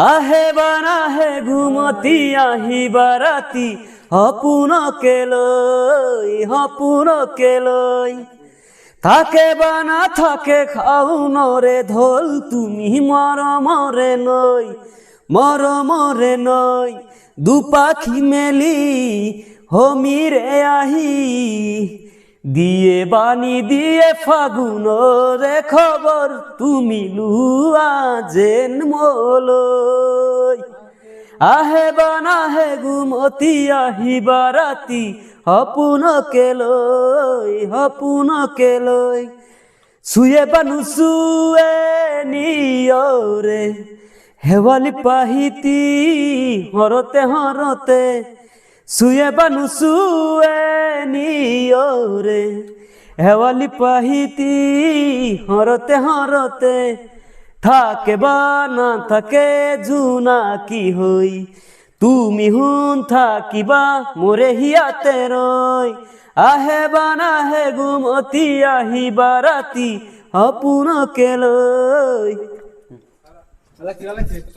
আহে বানা হে ঘুমতি আহি বারাতি হপুন কেলই থাকে বানা থাকে খাউন রে ধোল তুমি মরমরে নই দুপাখি মেলি হমিরে আহি দিয়ে বাণী দিয়ে ফাগুন রে খবর তুমি লুয়া জেন মোলই আহে বানা হে ঘুমতি আহি বারাতি হপুন কেলই শুয়ে বানু শুয়ে নিয়রে হেওয়ালি পাহিতি হরতে শুয়ে বানু শুয়ে নিয়রে হেওয়ালি পাহিতি হরতে থাকে বানা থাকে জুনা কি হই তুমি হুন থাকিবা মোরে হিয়াতে রই আহে বানা হে ঘুমতি আহি বারাতি হপুন কেলই